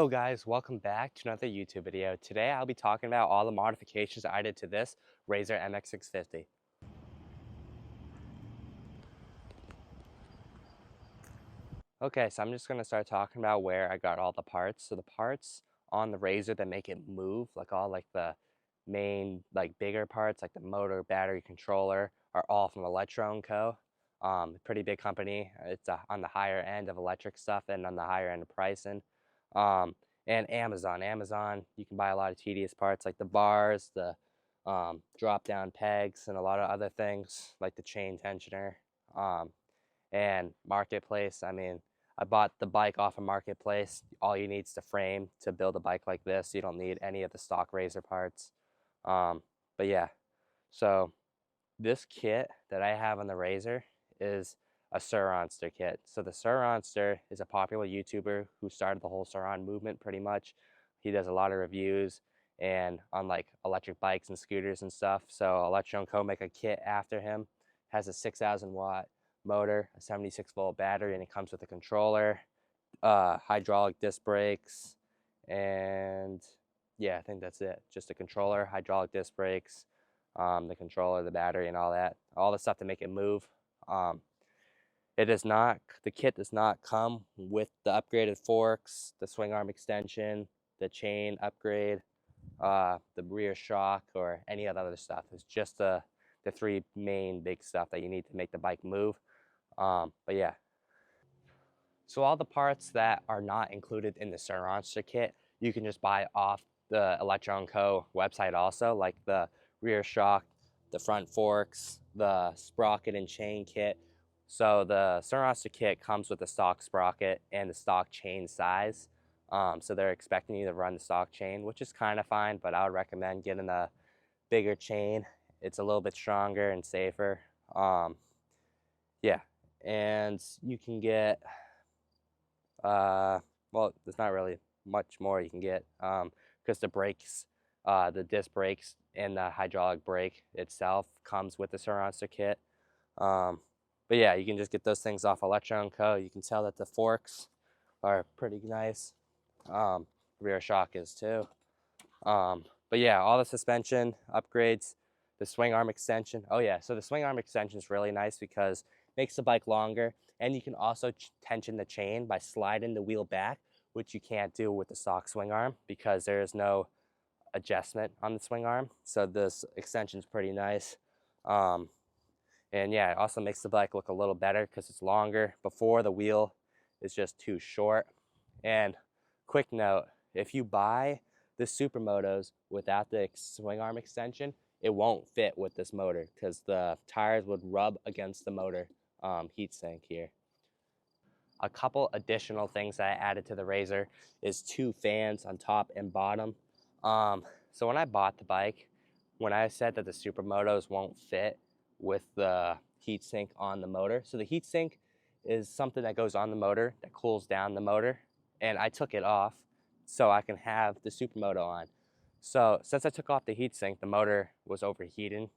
Yo guys, welcome back to another YouTube video. Today I'll be talking about all the modifications I did to this Razor MX650. Okay, so I'm just going to start talking about where I got all the parts. So the parts on the Razor that make it move, like the main bigger parts like the motor, battery, controller are all from Electro & Co. Pretty big company. It's on the higher end of electric stuff and on the higher end of pricing. And Amazon. Amazon, you can buy a lot of tedious parts like the bars, the drop down pegs, and a lot of other things like the chain tensioner. And Marketplace, I mean, I bought the bike off of Marketplace. All you need is the frame to build a bike like this. You don't need any of the stock Razor parts. But yeah, so this kit that I have on the Razor is a Suronster kit. So the Suronster is a popular YouTuber who started the whole Suron movement pretty much. He does a lot of reviews and on like electric bikes and scooters and stuff. So Electro & Co make a kit after him. Has a 6,000 watt motor, a 76 volt battery, and it comes with a controller, hydraulic disc brakes, and yeah, I think that's it. Just a controller, hydraulic disc brakes, the controller, the battery, and all that. All the stuff to make it move. The kit does not come with the upgraded forks, the swing arm extension, the chain upgrade, the rear shock, or any other stuff. It's just the three main big stuff that you need to make the bike move. But yeah. So all the parts that are not included in the Suronster kit, you can just buy off the Electro & Co website also, like the rear shock, the front forks, the sprocket and chain kit. So the Suronster kit comes with the stock sprocket and the stock chain size. So they're expecting you to run the stock chain, which is kind of fine, but I would recommend getting a bigger chain. It's a little bit stronger and safer. Yeah, and you can get well, there's not really much more you can get because the brakes, the disc brakes and the hydraulic brake itself comes with the Suronster kit. But yeah, you can just get those things off Electro & Co. You can tell that the forks are pretty nice. Rear shock is too. But yeah, all the suspension upgrades, the swing arm extension. Oh yeah, so the swing arm extension is really nice because it makes the bike longer, and you can also tension the chain by sliding the wheel back, which you can't do with the stock swing arm because there is no adjustment on the swing arm. So this extension is pretty nice. And yeah, it also makes the bike look a little better because it's longer. Before, the wheel is just too short. And quick note, if you buy the Supermotos without the swing arm extension, it won't fit with this motor because the tires would rub against the motor heatsink here. A couple additional things that I added to the Razor is 2 fans on top and bottom. So when I bought the bike, when I said that the Supermotos won't fit with the heatsink on the motor, so the heatsink is something that goes on the motor that cools down the motor, and I took it off so I can have the Supermoto on. So since I took off the heatsink, the motor was overheating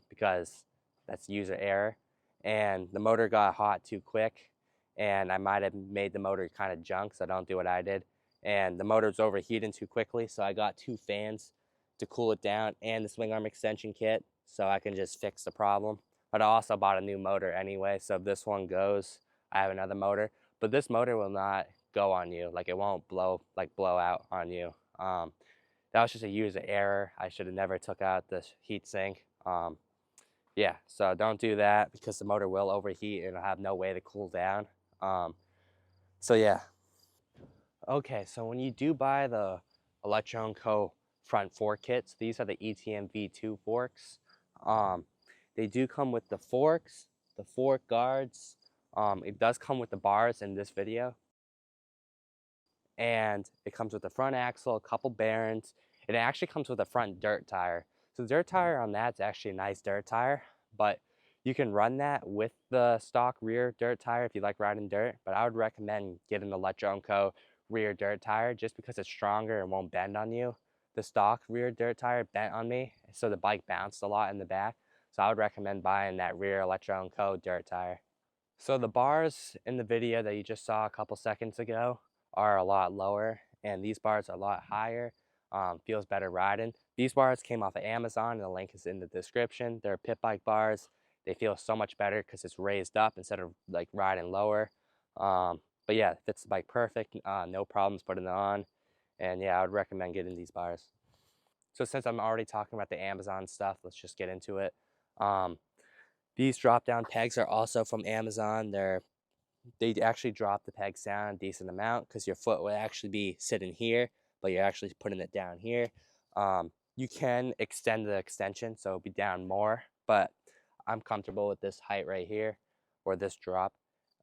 because that's user error, and the motor got hot too quick, and I might have made the motor kind of junk, so don't do what I did. And the motor's overheating too quickly, so I got 2 fans to cool it down and the swing arm extension kit so I can just fix the problem. But I also bought a new motor anyway, so if this one goes, I have another motor. But this motor will not go on you, like it won't blow out on you. That was just a user error. I should have never took out the heatsink. Yeah, so don't do that because the motor will overheat and it'll have no way to cool down. So yeah. Okay, so when you do buy the Electro & Co front fork kits, these are the ETM V2 forks. They do come with the forks, the fork guards. It does come with the bars in this video. And it comes with the front axle, a couple bearings. It actually comes with a front dirt tire. So the dirt tire on that's actually a nice dirt tire, but you can run that with the stock rear dirt tire if you like riding dirt, but I would recommend getting the Electro & Co rear dirt tire just because it's stronger and won't bend on you. The stock rear dirt tire bent on me, so the bike bounced a lot in the back. So I would recommend buying that rear Electro & Co dirt tire. So the bars in the video that you just saw a couple seconds ago are a lot lower, and these bars are a lot higher. Feels better riding. These bars came off of Amazon, and the link is in the description. They're pit bike bars. They feel so much better because it's raised up instead of like riding lower. But yeah, it fits the bike perfect. No problems putting it on. And yeah, I would recommend getting these bars. So since I'm already talking about the Amazon stuff, let's just get into it. These drop down pegs are also from Amazon. They actually drop the pegs down a decent amount because your foot would actually be sitting here, but you're actually putting it down here. You can extend the extension, so it'll be down more, but I'm comfortable with this height right here, or this drop.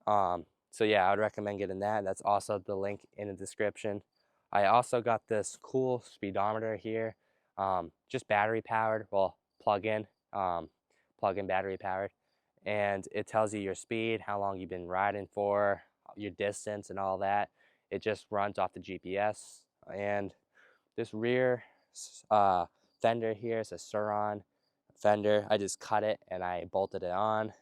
So yeah, I would recommend getting that. That's also the link in the description. I also got this cool speedometer here, just battery powered, well, plug-in battery powered, and it tells you your speed, how long you've been riding for, your distance and all that. It just runs off the GPS. And this rear fender here is a Sur-Ron fender. I just cut it and I bolted it on.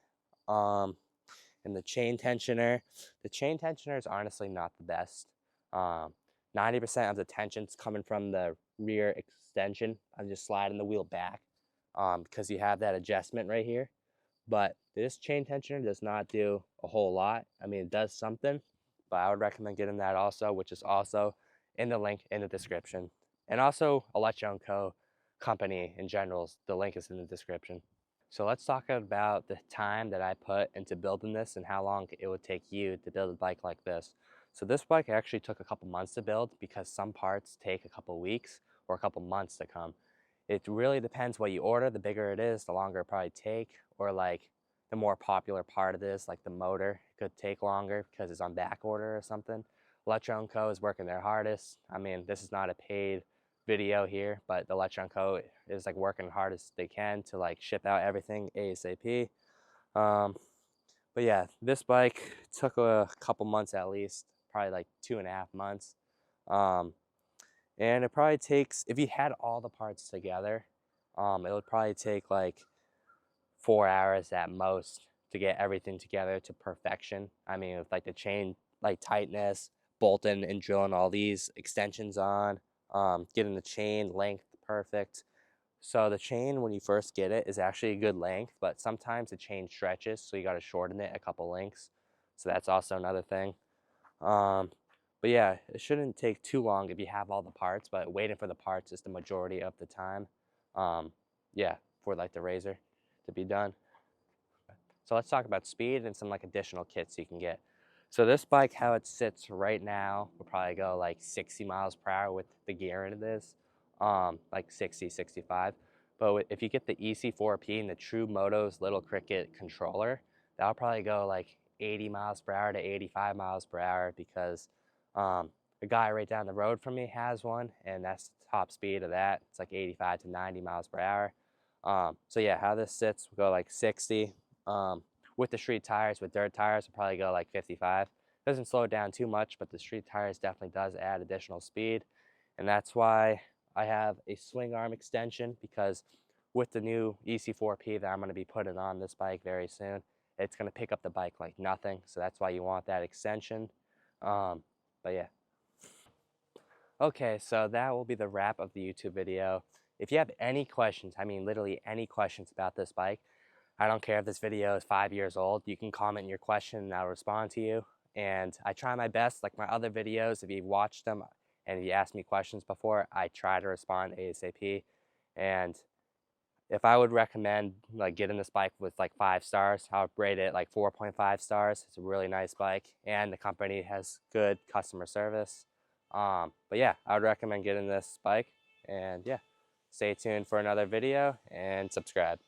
And the chain tensioner is honestly not the best. 90% of the tension's coming from the rear extension. I'm just sliding the wheel back because you have that adjustment right here. But this chain tensioner does not do a whole lot. I mean, it does something, but I would recommend getting that also, which is also in the link in the description. And also Electro & Co. company in general, the link is in the description. So let's talk about the time that I put into building this and how long it would take you to build a bike like this. So this bike actually took a couple months to build because some parts take a couple weeks or a couple months to come. It really depends what you order. The bigger it is, the longer it probably take, or like the more popular part of this, like the motor, could take longer because it's on back order or something. Electro & Co. is working their hardest. I mean, this is not a paid video here, but the Electro & Co. is like working hard as they can to like ship out everything ASAP. But yeah, this bike took a couple months at least, probably like 2.5 months. And it probably takes, if you had all the parts together, it would probably take like 4 hours at most to get everything together to perfection. I mean, with like the chain like tightness, bolting and drilling all these extensions on, getting the chain length perfect. So the chain, when you first get it, is actually a good length, but sometimes the chain stretches, so you got to shorten it a couple lengths. So that's also another thing. But yeah, it shouldn't take too long if you have all the parts, but waiting for the parts is the majority of the time. Yeah, for like the RZR to be done. So let's talk about speed and some like additional kits you can get. So this bike, how it sits right now, will probably go like 60 miles per hour with the gear into this, like 60, 65. But if you get the EC4P and the True Moto's Little Cricket controller, that'll probably go like 80 miles per hour to 85 miles per hour because the guy right down the road from me has one, and that's the top speed of that. It's like 85 to 90 miles per hour. So yeah, how this sits will go like 60. With the street tires, with dirt tires, will probably go like 55. Doesn't slow it down too much, but the street tires definitely does add additional speed. And that's why I have a swing arm extension, because with the new EC4P that I'm going to be putting on this bike very soon, it's going to pick up the bike like nothing. So that's why you want that extension. But yeah. Okay, so that will be the wrap of the YouTube video. If you have any questions, I mean literally any questions about this bike, I don't care if this video is 5 years old, you can comment your question and I'll respond to you. And I try my best, like my other videos, if you've watched them and if you asked me questions before, I try to respond ASAP. And if I would recommend like getting this bike with like 5 stars, I would rate it like 4.5 stars. It's a really nice bike and the company has good customer service. But yeah, I would recommend getting this bike, and yeah, stay tuned for another video and subscribe.